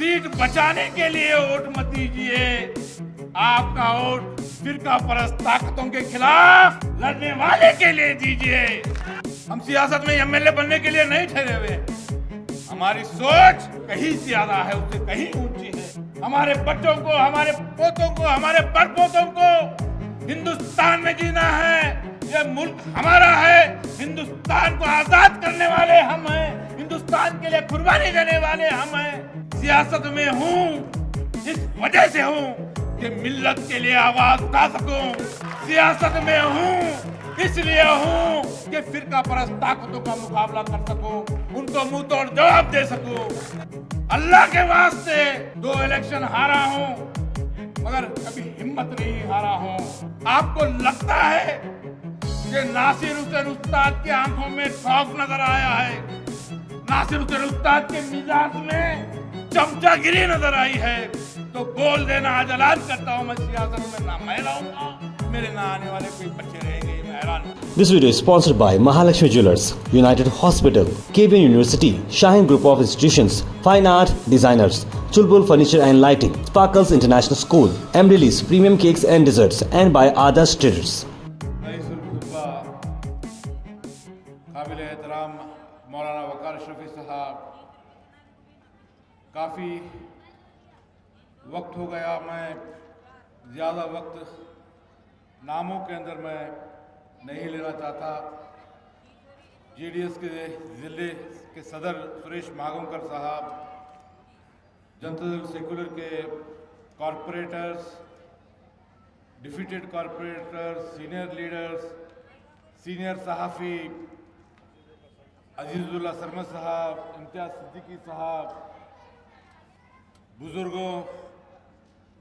Seat बचाने के लिए वोट मत दीजिए, आपका वोट फिरका परस्त ताकतों के खिलाफ लड़ने वाले के लिए दीजिए। हम सियासत में एमएलए बनने के लिए नहीं ठहरे हुए, हमारी सोच कहीं ज्यादा है, उससे कहीं ऊंची है। हमारे बच्चों को, हमारे पोतों को, हमारे परपोतों को हिंदुस्तान में जीना है। ये मुल्क हमारा है, हिंदुस्तान को आजाद करने वाले हम हैं, हिंदुस्तान के लिए कुर्बानी देने वाले हम हैं। सियासत में हूँ इस वजह से हूँ कि मिल्लत के लिए आवाज उठा सकूं। सियासत में हूँ इसलिए हूँ कि फिरका परस्त ताकतों का मुकाबला कर सकूं, उनको मुंह तोड़ जवाब दे सकूं। अल्लाह के वास्ते 2 इलेक्शन हारा हूँ, मगर कभी हिम्मत नहीं हारा हूँ। आपको लगता है कि नासिर हुसैन उस्ताद की आंखों में खौफ नजर आया है, नासिर हुसैन उस्ताद के मिजाज में चमचागिरी नजर आई है, तो बोल देना, आज ऐलान करता हूँ, मैं सियासत में ना मैं रहूंगा, मेरे ना आने वाले कोई बच्चे रहेंगे, मैं ऐलान। This video is sponsored by Mahalakshmi Jewelers, United Hospital, KBN University, Shaheen Group of Institutions, Fine Art Designers, Chulbul Furniture and Lighting, Sparkles International School, Emrilis Premium Cakes and Desserts, and by Adas Traders. काबिल एहतराम मौलाना वकार शफी साहब, काफ़ी वक्त हो गया, मैं ज़्यादा वक्त नामों के अंदर मैं नहीं लेना चाहता। जेडीएस के ज़िले के सदर सुरेश माघोंकर साहब, जनता दल सेकुलर के corporators, defeated corporators, senior leaders, senior सहाफ़ी अजीजुल्लाह सरमद साहब, इम्तियाज़ सिद्दीकी साहब, बुज़ुर्गों,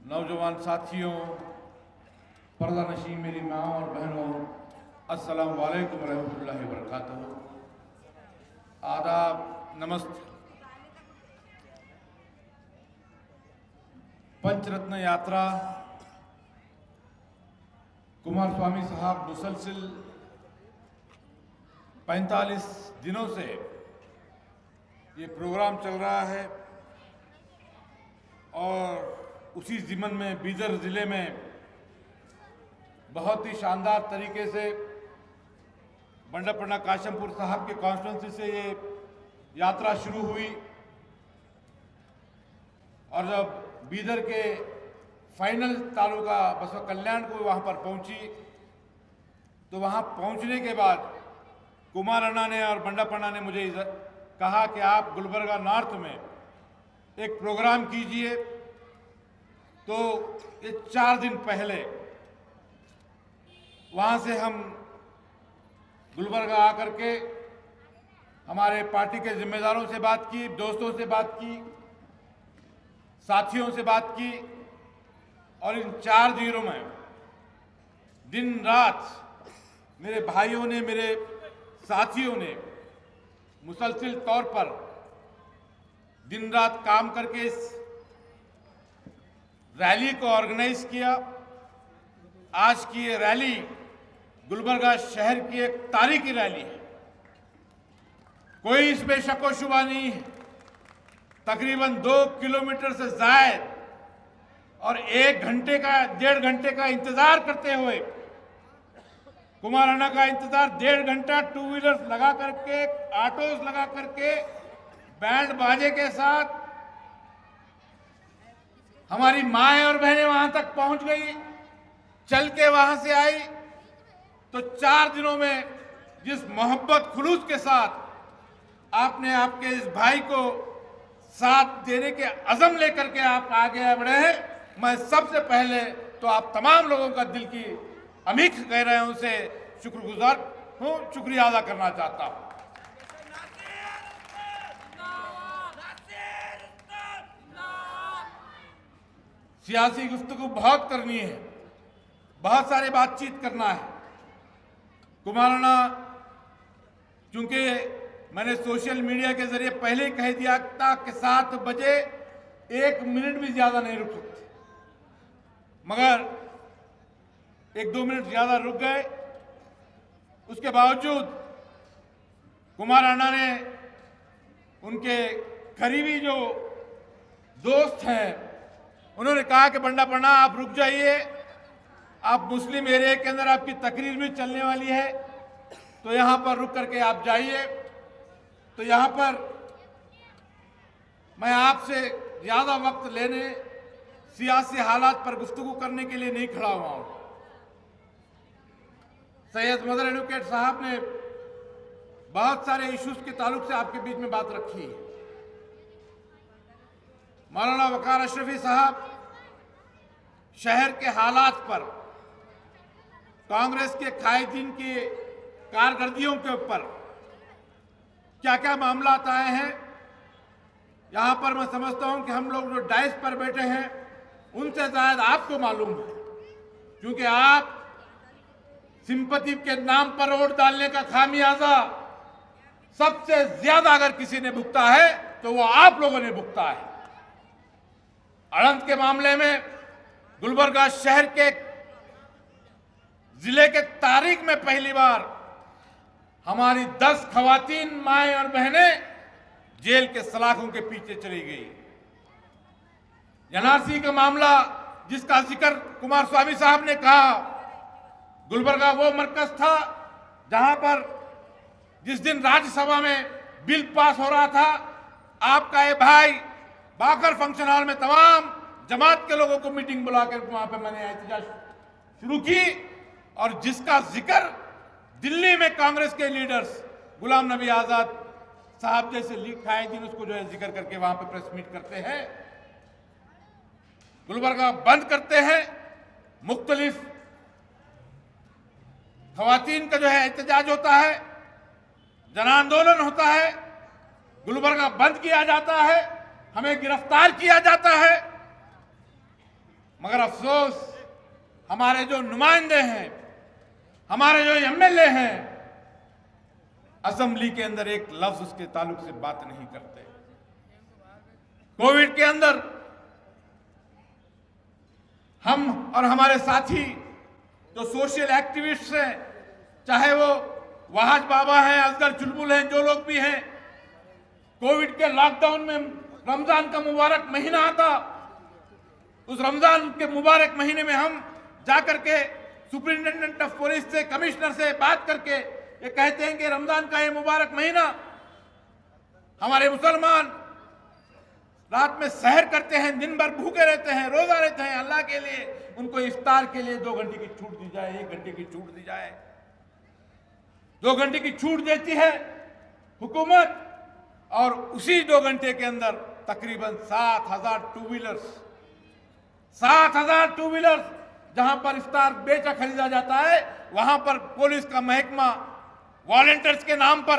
नौजवान साथियों, पर्दा नशीं मेरी माँ और बहनों, अस्सलाम वालेकुम रहमतुल्लाहि व बरकातहू। आदाब, नमस्ते। पंचरत्न यात्रा कुमार स्वामी साहब मुसलसिल 45 दिनों से ये प्रोग्राम चल रहा है और उसी ज़िमन में बीदर ज़िले में बहुत ही शानदार तरीके से बंडापन्ना काशमपुर साहब के कॉन्स्टिट्यूंसी से ये यात्रा शुरू हुई और जब बीदर के फाइनल तालुका बसवा कल्याण को वहाँ पर पहुँची तो वहाँ पहुँचने के बाद कुमार अन्ना ने और बंडापन्ना ने मुझे कहा कि आप गुलबर्गा नॉर्थ में एक प्रोग्राम कीजिए। तो ये 4 दिन पहले वहाँ से हम गुलबर्गा आकर के हमारे पार्टी के जिम्मेदारों से बात की, दोस्तों से बात की, साथियों से बात की और इन 4 दिनों में दिन रात मेरे भाइयों ने, मेरे साथियों ने मुसलसिल तौर पर दिन रात काम करके इस रैली को ऑर्गेनाइज किया। आज की ये रैली गुलबर्गा शहर की एक तारीखी रैली है, कोई इसमें शक शुबा नहीं है। तकरीबन 2 किलोमीटर से ज़ायद और 1-1.5 घंटे का इंतजार करते हुए, कुमार अन्ना का इंतजार 1.5 घंटा 2 व्हीलर्स लगा करके, ऑटोस लगा करके, बैंड बाजे के साथ हमारी माएँ और बहनें वहां तक पहुंच गई, चल के वहां से आई। तो 4 दिनों में जिस मोहब्बत खुलूस के साथ आपने आपके इस भाई को साथ देने के अज़म लेकर के आप आगे बढ़े हैं, मैं सबसे पहले तो आप तमाम लोगों का दिल की अमीख कह रहे हैं, उनसे शुक्रगुजार हूँ, शुक्रिया अदा करना चाहता हूँ। सियासी गुफ्तगू बहुत करनी है, बहुत सारे बातचीत करना है। कुमार अन्ना, चूंकि मैंने सोशल मीडिया के जरिए पहले ही कह दिया था कि 7 बजे 1 मिनट भी ज्यादा नहीं रुक सकते, मगर 1-2 मिनट ज्यादा रुक गए। उसके बावजूद कुमार अन्ना ने उनके करीबी जो दोस्त हैं, उन्होंने कहा कि बंडा पन्ना आप रुक जाइए, आप मुस्लिम एरिया के अंदर आपकी तकरीर भी चलने वाली है, तो यहां पर रुक करके आप जाइए। तो यहां पर मैं आपसे ज्यादा वक्त लेने, सियासी हालात पर गुफ्तगू करने के लिए नहीं खड़ा हुआ हूं। सैयद मदर एडवोकेट साहब ने बहुत सारे इश्यूज के ताल्लुक से आपके बीच में बात रखी है। मौलाना वकार अशरफी साहब शहर के हालात पर, कांग्रेस के कायदीन की कारकर्दगियों के ऊपर क्या क्या मामला आए हैं, यहां पर मैं समझता हूं कि हम लोग जो डाइस पर बैठे हैं उनसे शायद आपको मालूम है, क्योंकि आप सिंपैथी के नाम पर वोट डालने का खामियाजा सबसे ज्यादा अगर किसी ने भुगता है तो वो आप लोगों ने भुगता है। अड़ंत के मामले में गुलबर्गा शहर के जिले के तारीख में पहली बार हमारी 10 खवातीन माएं और बहनें जेल के सलाखों के पीछे चली गई। एनआरसी का मामला जिसका जिक्र कुमार स्वामी साहब ने कहा, गुलबर्गा वो मरकज था जहां पर जिस दिन राज्यसभा में बिल पास हो रहा था, आपका ये भाई बाकर फंक्शन हॉल में तमाम जमात के लोगों को मीटिंग बुलाकर वहां पे मैंने एहतजाज शुरू की, और जिसका जिक्र दिल्ली में कांग्रेस के लीडर्स गुलाम नबी आजाद साहब जैसे लीग कायदीन उसको जो है जिक्र करके वहां पे प्रेस मीट करते हैं, गुलबर्गा बंद करते हैं, मुख्तलिफ खवातीन का जो है एहतजाज होता है, जन आंदोलन होता है, गुलबर्गा बंद किया जाता है, हमें गिरफ्तार किया जाता है। मगर अफसोस हमारे जो नुमाइंदे हैं, हमारे जो एमएलए हैं, असेंबली के अंदर एक लफ्ज उसके ताल्लुक से बात नहीं करते। कोविड के अंदर हम और हमारे साथी जो सोशल एक्टिविस्ट हैं, चाहे वो वहाज बाबा हैं, असगर चुलबुल हैं, जो लोग भी हैं, कोविड के लॉकडाउन में रमजान का मुबारक महीना आता, उस रमजान के मुबारक महीने में हम जाकर के सुपरिंटेंडेंट ऑफ पुलिस से, कमिश्नर से बात करके ये कहते हैं कि रमजान का ये मुबारक महीना हमारे मुसलमान रात में सहर करते हैं, दिन भर भूखे रहते हैं, रोजा रहते हैं अल्लाह के लिए, उनको इफ्तार के लिए 2 घंटे की छूट दी जाए, 1 घंटे की छूट दी जाए। 2 घंटे की छूट देती है हुकूमत, और उसी 2 घंटे के अंदर तकरीबन 7,000 टू व्हीलर्स, 7,000 टू व्हीलर्स जहां पर इफ्तार बेचा खरीदा जाता है, वहां पर पुलिस का महकमा वॉलंटियर्स के नाम पर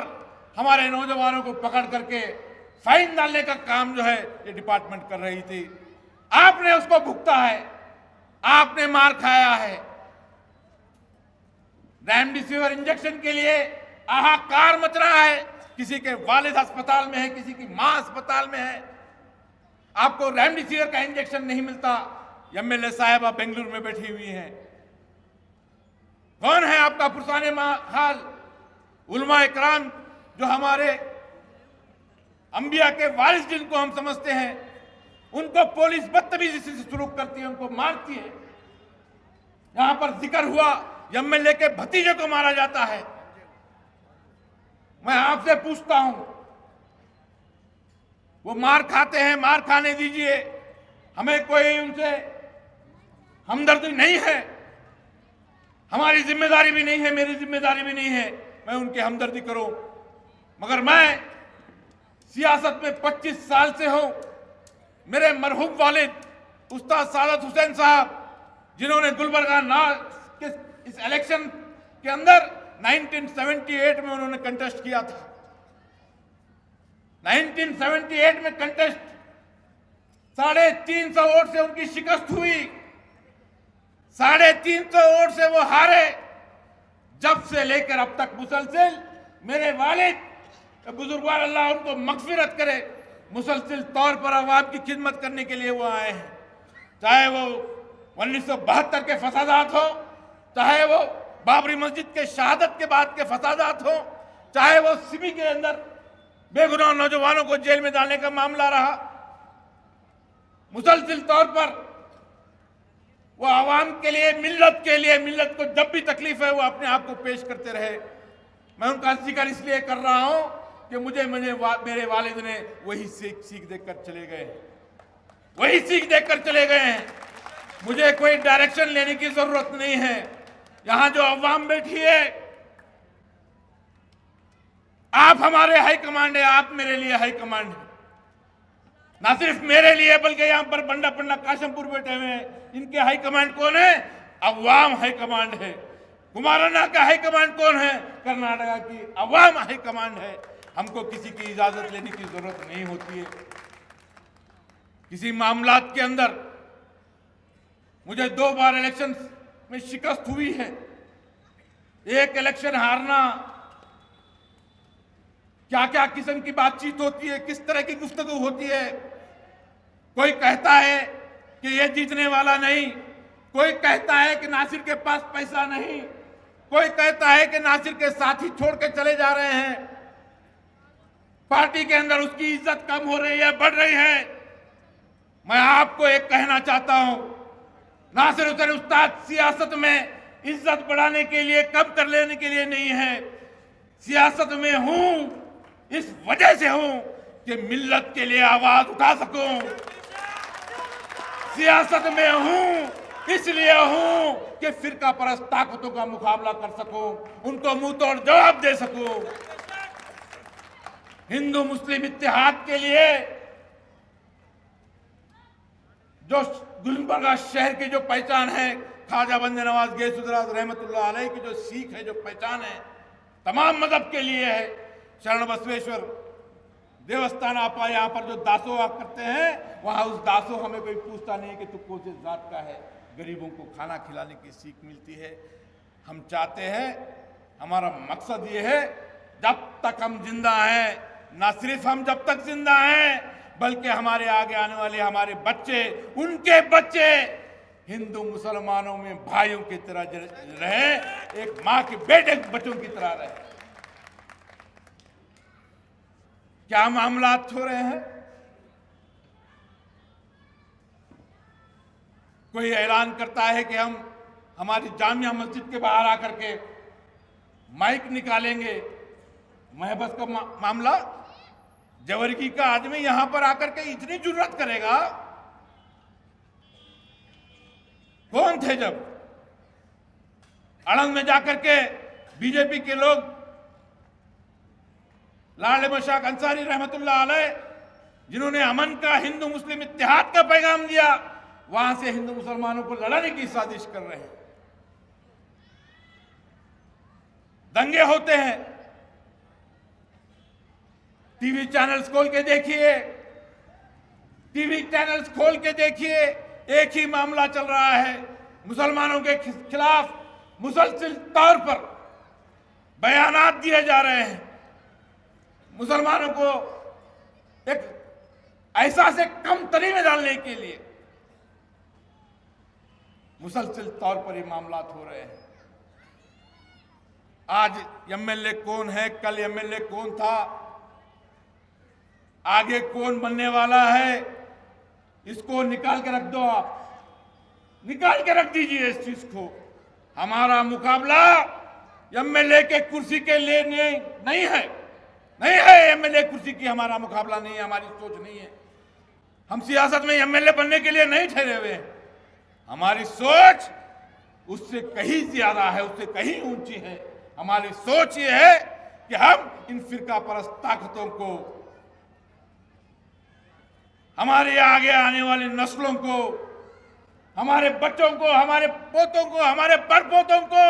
हमारे नौजवानों को पकड़ करके फाइन डालने का काम जो है ये डिपार्टमेंट कर रही थी। आपने उसको भुगता है, आपने मार खाया है। रेमडेसिविर इंजेक्शन के लिए हाहाकार मच रहा है, किसी के वालिद अस्पताल में है, किसी की मां अस्पताल में है, आपको रेमडेसिविर का इंजेक्शन नहीं मिलता। एमएलए साहब आप बेंगलुरु में बैठी हुई हैं, कौन है आपका पुरसाने हाल उलमा इकराम जो हमारे अंबिया के वारिस जिनको हम समझते हैं, उनको पुलिस बदतमीजी से सलूक करती है, उनको मारती है। यहां पर जिक्र हुआ एमएलए के भतीजे को मारा जाता है। मैं आपसे पूछता हूं, वो मार खाते हैं, मार खाने दीजिए, हमें कोई उनसे हमदर्दी नहीं है, हमारी जिम्मेदारी भी नहीं है, मेरी जिम्मेदारी भी नहीं है मैं उनकी हमदर्दी करूं। मगर मैं सियासत में 25 साल से हूं। मेरे मरहूम वालिद उस्ताद सादत हुसैन साहब, जिन्होंने गुलबर्गा के इस इलेक्शन के अंदर 1978 में उन्होंने कंटेस्ट किया था। 1978 में कंटेस्ट 350 वोट से उनकी शिकस्त हुई, 350 वोट से वो हारे। जब से लेकर अब तक मुसलसिल मेरे वालिद बुजुर्गवार अल्लाह उनको मगफिरत करे, मुसलसिल तौर पर अवाम की खिदमत करने के लिए वो आए हैं। चाहे वो 1972 के फसादात हो, चाहे वो बाबरी मस्जिद के शहादत के बाद के फसादात हो, चाहे वो सिमी के अंदर बेगुनाह नौजवानों को जेल में डालने का मामला रहा, मुसलसिल तौर पर वो आवाम के लिए, मिल्लत को जब भी तकलीफ है वो अपने आप को पेश करते रहे। मैं उनका जिक्र इसलिए कर रहा हूं कि मेरे वालिद ने वही सीख देकर चले गए हैं, वही सीख देकर चले गए हैं। मुझे कोई डायरेक्शन लेने की जरूरत नहीं है। यहां जो अवाम बैठी है, आप हमारे हाई कमांड है, आप मेरे लिए हाई कमांड है। ना सिर्फ मेरे लिए बल्कि यहां पर बंडा पन्ना काशमपुर बैठे हुए हैं, इनके हाई कमांड कौन है? अवाम हाई कमांड है। कुमारन्ना का हाई कमांड कौन है? कर्नाटका की अवाम हाई कमांड है। हमको किसी की इजाजत लेने की जरूरत नहीं होती है। किसी मामलात के अंदर मुझे 2 बार इलेक्शन में शिकस्त हुई है। एक इलेक्शन हारना, क्या क्या किस्म की बातचीत होती है, किस तरह की गुफ्तगू होती है। कोई कहता है कि ये जीतने वाला नहीं, कोई कहता है कि नासिर के पास पैसा नहीं, कोई कहता है कि नासिर के साथी छोड़ के चले जा रहे हैं, पार्टी के अंदर उसकी इज्जत कम हो रही है, बढ़ रही है। मैं आपको एक कहना चाहता हूं, नासिर हुसैन उस्ताद सियासत में इज्जत बढ़ाने के लिए, कम कर लेने के लिए नहीं है। सियासत में हूं इस वजह से हूं कि मिल्लत के लिए आवाज उठा सकूं। सियासत में हूं इसलिए हूं कि फिरका परस्त ताकतों का मुकाबला कर सकूं, उनको मुंह तोड़ जवाब दे सकूं। हिंदू मुस्लिम इत्तेहाद के लिए जो गुलबर्गा शहर की जो पहचान है, ख्वाजा बंदे नवाज गैसुद्दौला रहमतुल्लाह अलैह की जो सीख है, जो पहचान है, तमाम मजहब के लिए है। शरण बसवेश्वर देवस्थान आपा यहाँ पर जो दासोह करते हैं, वहां उस दासोह हमें कोई पूछता नहीं कि तू कौन से जात का है। गरीबों को खाना खिलाने की सीख मिलती है। हम चाहते हैं, हमारा मकसद ये है, जब तक हम जिंदा हैं, ना सिर्फ हम जब तक जिंदा हैं, बल्कि हमारे आगे आने वाले हमारे बच्चे, उनके बच्चे हिंदू मुसलमानों में भाइयों की तरह रहे, एक माँ के बेटे बच्चों की तरह रहे। क्या मामलात हो रहे हैं? कोई ऐलान करता है कि हम हमारी जामिया मस्जिद के बाहर आकर के माइक निकालेंगे। महबस का मामला, जवरगी का आदमी यहां पर आकर के इतनी जुर्रत करेगा? कौन थे जब आनंद में जाकर के बीजेपी के लोग, लाल मशाक अंसारी रहमतुल्लाह अलैह, जिन्होंने अमन का, हिंदू मुस्लिम इत्तेहाद का पैगाम दिया, वहां से हिंदू मुसलमानों को लड़ाने की साजिश कर रहे हैं। दंगे होते हैं, टीवी चैनल्स खोल के देखिए, टीवी चैनल्स खोल के देखिए, एक ही मामला चल रहा है। मुसलमानों के खिलाफ मुसलसिल तौर पर बयानात दिए जा रहे हैं। मुसलमानों को एक एहसास कमतरी में डालने के लिए मुसलसिल तौर पर ये मामलात हो रहे हैं। आज एमएलए कौन है, कल एमएलए कौन था, आगे कौन बनने वाला है, इसको निकाल के रख दो। आप निकाल के रख दीजिए इस चीज को। हमारा मुकाबला एमएलए के कुर्सी के लिए नहीं है, नहीं है। एमएलए कुर्सी की हमारा मुकाबला नहीं है, हमारी सोच नहीं है। हम सियासत में एमएलए बनने के लिए नहीं ठहरे हुए हैं। हमारी सोच उससे कहीं ज्यादा है, उससे कहीं ऊंची है। हमारी सोच ये है कि हम इन फिरका परस्त ताकतों को, हमारे आगे आने वाली नस्लों को, हमारे बच्चों को, हमारे पोतों को, हमारे परपोतों को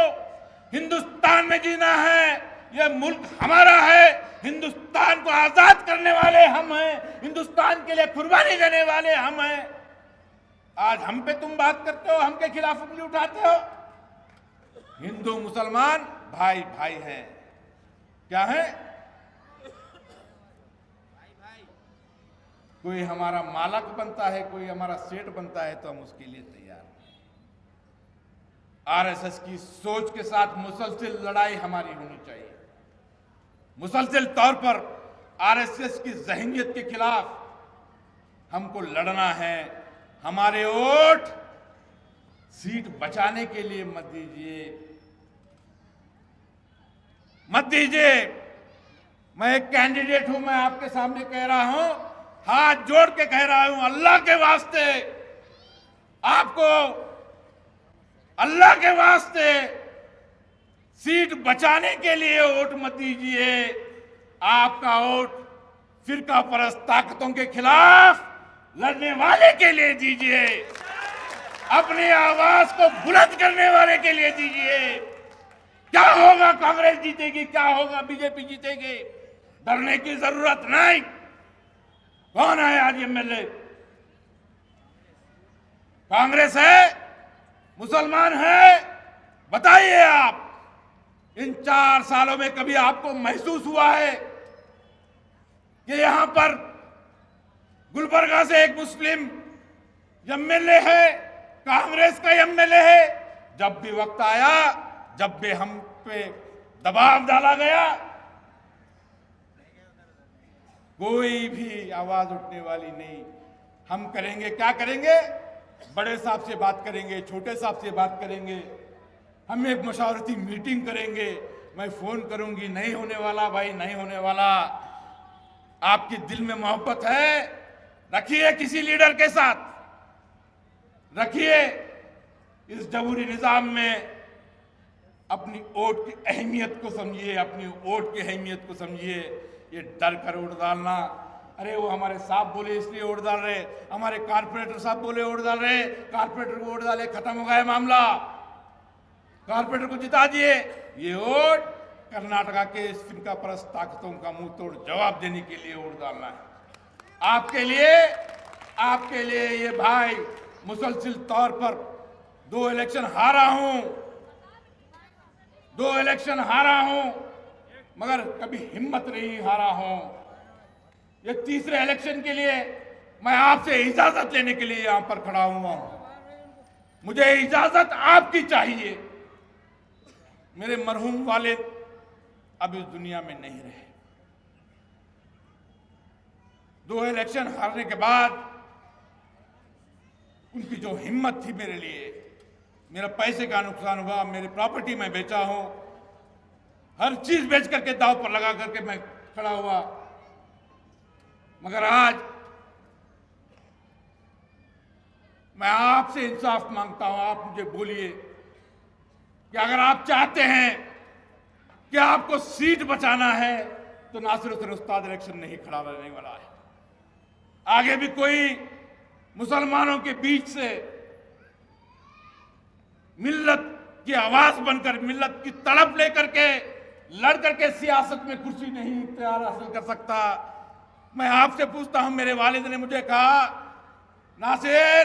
हिंदुस्तान में जीना है। यह मुल्क हमारा है। हिंदुस्तान को आजाद करने वाले हम हैं, हिंदुस्तान के लिए कुर्बानी देने वाले हम हैं। आज हम पे तुम बात करते हो, हम के खिलाफ उंगली उठाते हो। हिंदू मुसलमान भाई भाई हैं। क्या है? कोई हमारा मालक बनता है, कोई हमारा सेठ बनता है, तो हम उसके लिए तैयार हैं। आरएसएस की सोच के साथ मुसलसिल लड़ाई हमारी होनी चाहिए। मुसलसिल तौर पर आरएसएस की ज़हनियत के खिलाफ हमको लड़ना है। हमारे वोट सीट बचाने के लिए मत दीजिए, मत दीजिए। मैं एक कैंडिडेट हूं, मैं आपके सामने कह रहा हूं, हाथ जोड़ के कह रहा हूं, अल्लाह के वास्ते आपको, अल्लाह के वास्ते सीट बचाने के लिए वोट मत दीजिए। आपका वोट फिरका परस्त ताकतों के खिलाफ लड़ने वाले के लिए दीजिए, अपनी आवाज को बुलंद करने वाले के लिए दीजिए। क्या होगा, कांग्रेस जीतेगी, क्या होगा, बीजेपी जीतेगी, डरने की जरूरत नहीं। कौन है आज एमएलए? कांग्रेस है, मुसलमान है? बताइए आप, इन 4 सालों में कभी आपको महसूस हुआ है कि यहां पर गुलबर्गा से एक मुस्लिम एमएलए है, कांग्रेस का एमएलए है? जब भी वक्त आया, जब भी हम पे दबाव डाला गया, कोई भी आवाज उठने वाली नहीं। हम करेंगे, क्या करेंगे? बड़े साहब से बात करेंगे, छोटे साहब से बात करेंगे, हम एक मशावरती मीटिंग करेंगे। मैं फोन करूंगी, नहीं होने वाला भाई, नहीं होने वाला। आपके दिल में मोहब्बत है, रखिए किसी लीडर के साथ, रखिए। इस जबूरी निजाम में अपनी वोट की अहमियत को समझिए, अपनी वोट की अहमियत को समझिए। ये डर कर वोट डालना, अरे वो हमारे साहब बोले इसलिए वोट डाल रहे, हमारे कारपोरेटर साहब बोले वोट डाल रहे, कारपोरेटर को वोट डाले, खत्म हो गया मामला, कारपोरेटर को जिता दिए। ये वोट कर्नाटका के फिरका परस्त ताकतों का मुंह तोड़ जवाब देने के लिए वोट डालना है। आपके लिए ये भाई मुसलसिल तौर पर 2 इलेक्शन हारा हूं, 2 इलेक्शन हारा हूं, मगर कभी हिम्मत नहीं हारा हूं। ये तीसरे इलेक्शन के लिए मैं आपसे इजाजत लेने के लिए यहां पर खड़ा हुआ हूं। मुझे इजाजत आपकी चाहिए। मेरे मरहूम वाले अब इस दुनिया में नहीं रहे। 2 इलेक्शन हारने के बाद उनकी जो हिम्मत थी मेरे लिए, मेरा पैसे का नुकसान हुआ, मेरी प्रॉपर्टी मैं बेचा हूं, हर चीज बेच करके दांव पर लगा करके मैं खड़ा हुआ। मगर आज मैं आपसे इंसाफ मांगता हूं। आप मुझे बोलिए कि अगर आप चाहते हैं कि आपको सीट बचाना है तो नासिर हुसैन उस्ताद इलेक्शन नहीं खड़ा रहने वाला है। आगे भी कोई मुसलमानों के बीच से मिल्लत की आवाज बनकर, मिल्लत की तड़प लेकर के लड़ करके सियासत में कुर्सी नहीं इख्तियार हासिल कर सकता। मैं आपसे पूछता हूं, मेरे वालिद ने मुझे कहा, नासिर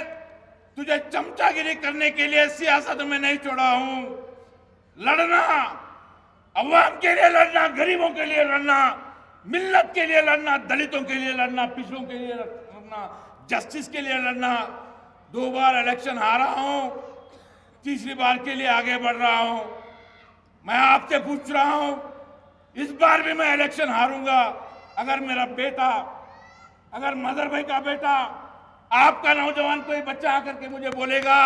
तुझे चमचागिरी करने के लिए सियासत में नहीं छोड़ा हूं, लड़ना, अवाम के लिए लड़ना, गरीबों के लिए लड़ना, मिल्लत के लिए लड़ना, दलितों के लिए लड़ना, पिछड़ों के लिए लड़ना, जस्टिस के लिए लड़ना। 2 बार इलेक्शन हारा हूं, तीसरी बार के लिए आगे बढ़ रहा हूं। मैं आपसे पूछ रहा हूं, इस बार भी मैं इलेक्शन हारूंगा। अगर मेरा बेटा, अगर मदर भाई का बेटा, आपका नौजवान कोई बच्चा आकर के मुझे बोलेगा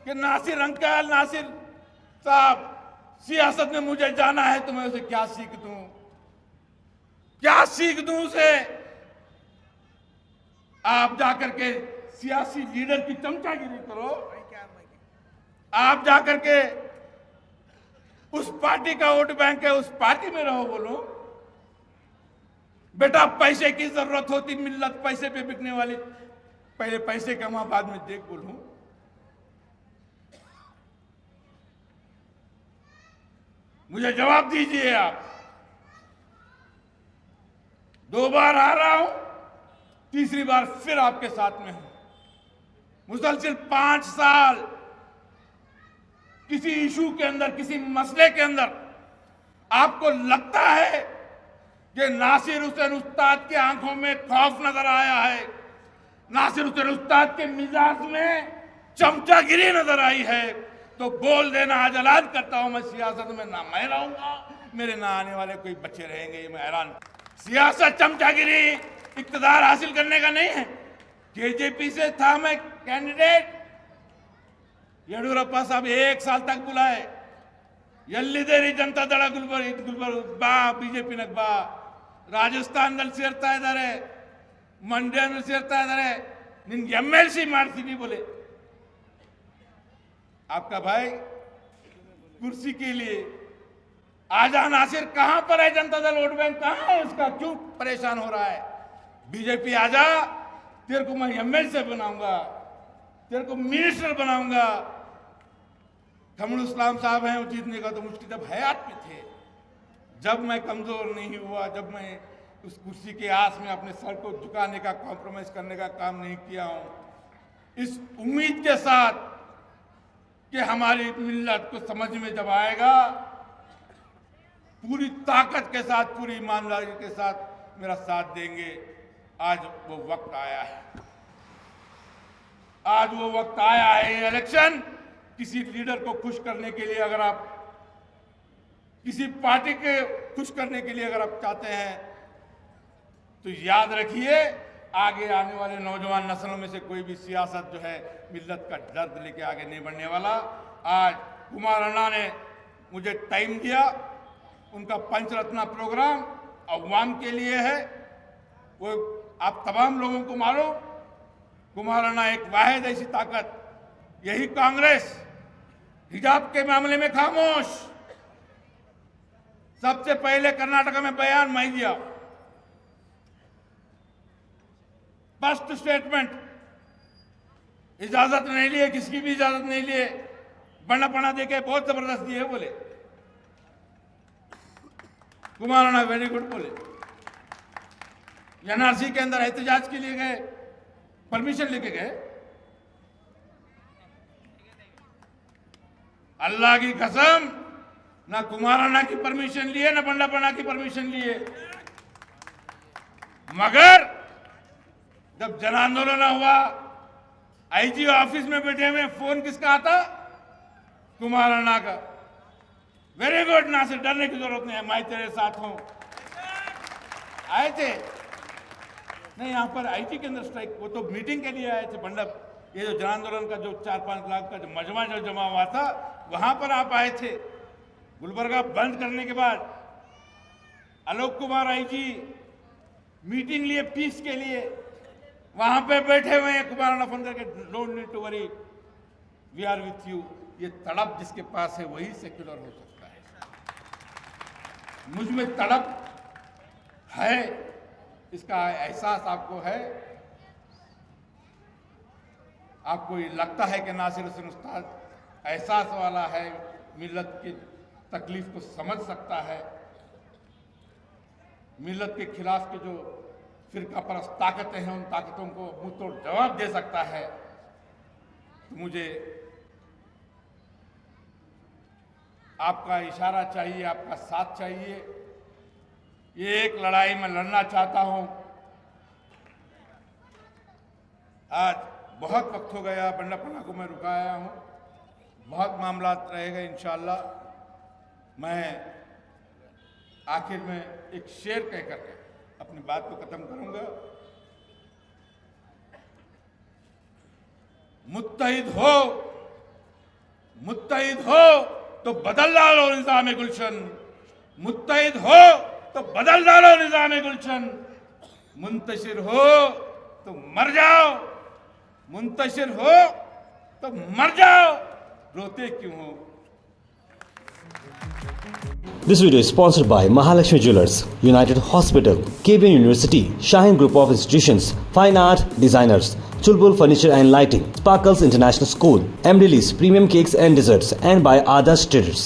कि नासिर अंकल, नासिर साहब सियासत में मुझे जाना है, तो मैं उसे क्या सीख दूं, क्या सीख दूं उसे? आप जाकर के सियासी लीडर की चमचागिरी करो, आप जाकर के उस पार्टी का वोट बैंक है, उस पार्टी में रहो, बोलो बेटा पैसे की जरूरत होती, मिल्लत पैसे पे बिकने वाली, पहले पैसे कमा बाद में देख, बोलूं। मुझे जवाब दीजिए आप। 2 बार आ रहा हूं, तीसरी बार फिर आपके साथ में हूं। मुसलसिल 5 साल किसी इशू के अंदर, किसी मसले के अंदर आपको लगता है कि नासिर हुसैन उस्ताद की आंखों में खौफ नजर आया है, नासिर हुसैन उस्ताद के मिजाज में चमचागिरी नजर आई है, तो बोल देना, आज ऐलान करता हूं, मैं सियासत में ना मैं रहूंगा, मेरे ना आने वाले कोई बच्चे रहेंगे। ये मैं ऐलान, सियासत चमचागिरी इक्तदार हासिल करने का नहीं है, केजेपी से था मैं कैंडिडेट, येडियुरप्पा साहब 1 साल तक बुलाए, ಎಲ್ಲಿದ್ದೀರಿ ಜನತಾ ದಳ ಗುಲ್ಬರ್ಗ ಬಾ, ಬಿಜೆಪಿ ನಗ್ ಬಾ, ರಾಜಸ್ಥಾನದಲ್ಲಿ ಸೇರ್ತಾ ಇದ್ದಾರೆ, ಮಂಡ್ಯನಲ್ಲಿ ಸೇರ್ತಾ ಇದ್ದಾರೆ, ನಿನ್ಗೆ MLC ಮಾಡ್ತೀನಿ बोले। आपका भाई कुर्सी के लिए आजा नासिर कहां पर है? जनता दल वोट बैंक कहां है उसका? क्यों परेशान हो रहा है? बीजेपी आजा, तेरे को मैं MLC बनाऊंगा, तेरे को मिनिस्टर बनाऊंगा। कमरुल इस्लाम साहब हैं, वो जीतने का तो मुश्किल जब हयात में थे, जब मैं कमजोर नहीं हुआ, जब मैं उस कुर्सी के आस में अपने सर को झुकाने का, कॉम्प्रोमाइज करने का काम नहीं किया हूं, इस उम्मीद के साथ कि हमारी मिल्लत को समझ में जब आएगा, पूरी ताकत के साथ, पूरी ईमानदारी के साथ मेरा साथ देंगे। आज वो वक्त आया है, आज वो वक्त आया है। ये इलेक्शन किसी लीडर को खुश करने के लिए, अगर आप किसी पार्टी के खुश करने के लिए अगर आप चाहते हैं, तो याद रखिए आगे आने वाले नौजवान नस्लों में से कोई भी सियासत जो है मिल्लत का दर्द लेके आगे नहीं बढ़ने वाला। आज कुमार अन्ना ने मुझे टाइम दिया, उनका पंचरत्न प्रोग्राम अवाम के लिए है, वो आप तमाम लोगों को मालूम। कुमार अन्ना एक वाहिद ऐसी ताकत, यही कांग्रेस हिजाब के मामले में खामोश, सबसे पहले कर्नाटक में बयान मैं दिया, फर्स्ट स्टेटमेंट, इजाजत नहीं लिए, किसकी भी इजाजत नहीं लिए, बना पना देके बहुत जबरदस्ती है बोले। कुमार अन्ना वेरी गुड बोले। NRC के अंदर एहतजाज के लिए गए, परमिशन लेके गए, अल्लाह की कसम ना कुमार अन्ना की परमिशन लिए, ना बंडापना की परमिशन लिए। मगर जब जन आंदोलन हुआ, IG ऑफिस में बैठे हुए, फोन किसका आता? कुमार अन्ना का। वेरी गुड नासिर, डरने की जरूरत नहीं है, मैं तेरे साथ हूं। आए थे नहीं यहां पर IG के अंदर स्ट्राइक, वो तो मीटिंग के लिए आए थे। बंडप ये जो जन आंदोलन का जो 4-5 लाख का जो मजमा जो जमा हुआ था, वहां पर आप आए थे। गुलबर्गा बंद करने के बाद आलोक कुमार IG मीटिंग लिए पीस के लिए, वहां पे बैठे हुए हैं। कुमार अन्ना फोन करके don't need to worry, we are with you. ये तड़प जिसके पास है वही सेक्युलर हो सकता है। मुझ में तड़प है, इसका एहसास आपको है। आपको ये लगता है कि नासिर हुसैन उस्ताद एहसास वाला है, मिल्लत की तकलीफ को समझ सकता है, मिल्लत के खिलाफ के जो फिरका परस्त ताकतें हैं, उन ताकतों को मुंह तोड़ जवाब दे सकता है। तो मुझे आपका इशारा चाहिए, आपका साथ चाहिए। ये एक लड़ाई मैं लड़ना चाहता हूं। आज बहुत वक्त हो गया, बंडापना को मैं रुकाया हूं, बहुत मामला रहेगा इंशाअल्लाह। मैं आखिर में एक शेर कह करके अपनी बात को खत्म करूंगा। मुत्तहिद हो तो बदल डालो निजाम गुलशन, मुत्तहिद हो तो बदल डालो निजाम गुलशन, मुंतशिर हो तो मर जाओ, मुंतशिर हो तो मर जाओ, रोते क्यों हो। This video is sponsored by Mahalakshmi Jewelers, United Hospital, KBN University, Shaheen Group of Institutions, Fine Art Designers, Chulbul Furniture and Lighting, Sparkles International School, Emrilis Premium Cakes and Desserts, and by Adarsh Traders.